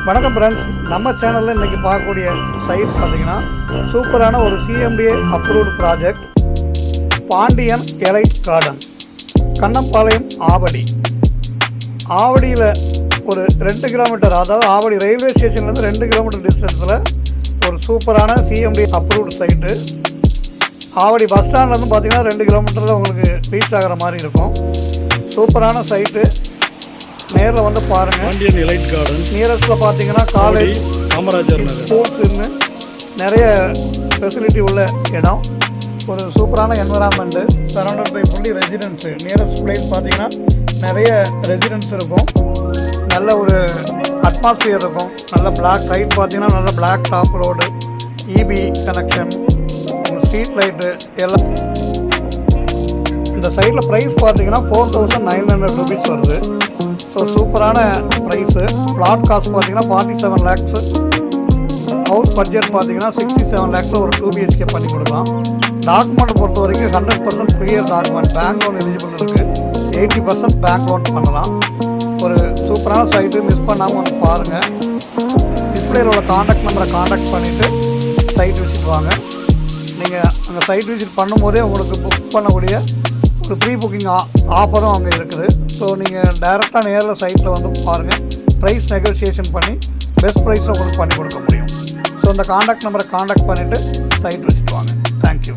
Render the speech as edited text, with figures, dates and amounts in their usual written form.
வணக்கம் ஃப்ரெண்ட்ஸ், நம்ம சேனலில் இன்றைக்கி பார்க்கக்கூடிய சைட் பார்த்திங்கன்னா சூப்பரான ஒரு CMDA approved project Pandian elite garden, Kannampalayam, ஆவடியில் ஒரு 2 கிலோமீட்டர், அதாவது ஆவடி ரயில்வே ஸ்டேஷன்லேருந்து 2 கிலோமீட்டர் டிஸ்டன்ஸில் ஒரு சூப்பரான CMDA approved site. Avadi bus ஸ்டாண்ட்லேருந்து பார்த்திங்கன்னா 2 கிலோமீட்டரில் உங்களுக்கு ரீச் ஆகிற மாதிரி இருக்கும். சூப்பரான சைட்டு, நேரில் வந்து பாருங்கள். பாண்டியன் எலைட் கார்டன் நியரஸ்ட்டில் பார்த்தீங்கன்னா காலேஜ், காமராஜர் நகர், ஸ்கூல்ஸ்ன்னு நிறைய ஃபெசிலிட்டி உள்ள இடம். ஒரு சூப்பரான environment, surrounded by fully residence. Nearest place பார்த்தீங்கன்னா நிறைய ரெசிடென்ஸ் இருக்கும். நல்ல ஒரு அட்மாஸ்பியர் இருக்கும். நல்ல பிளாக் சைட் பார்த்தீங்கன்னா நல்ல block top road, EB connection, street light எல்லாம். இந்த சைட்டில் ப்ரைஸ் பார்த்தீங்கன்னா 4900 rupees வருது. ஸோ சூப்பரான ப்ரைஸு. பிளாட் காஸ்ட் பார்த்தீங்கன்னா 47 lakhs. ஹவுஸ் பட்ஜெட் பார்த்தீங்கன்னா 67 lakhs ஒரு 2 BHK பண்ணி கொடுக்கலாம். டாக்குமெண்ட் பொறுத்த வரைக்கும் 100% clear document. Bank loan eligible இருக்குது. 80% பேங்க் லோன் பண்ணலாம். ஒரு சூப்பரான சைட்டு, மிஸ் பண்ணாமல் வந்து பாருங்கள். டிஸ்பிளேயில் உள்ள காண்டாக்ட் நம்பரை காண்டாக்ட் பண்ணிவிட்டு சைட் விசிட் வாங்க. நீங்கள் அங்கே சைட் விசிட் பண்ணும்போதே உங்களுக்கு புக் பண்ணக்கூடிய ஒரு ப்ரீ புக்கிங் ஆஃபரும் அங்கே இருக்குது. ஸோ நீங்கள் டைரெக்டாக நேரில் சைட்டில் வந்து பாருங்கள். ப்ரைஸ் நெகோசியேஷன் பண்ணி பெஸ்ட் ப்ரைஸில் உங்களுக்கு பண்ணி கொடுக்க முடியும். ஸோ அந்த காண்டாக்ட் நம்பரை காண்டாக்ட் பண்ணிவிட்டு சைட் விசிட் வாங்க. தேங்க்யூ.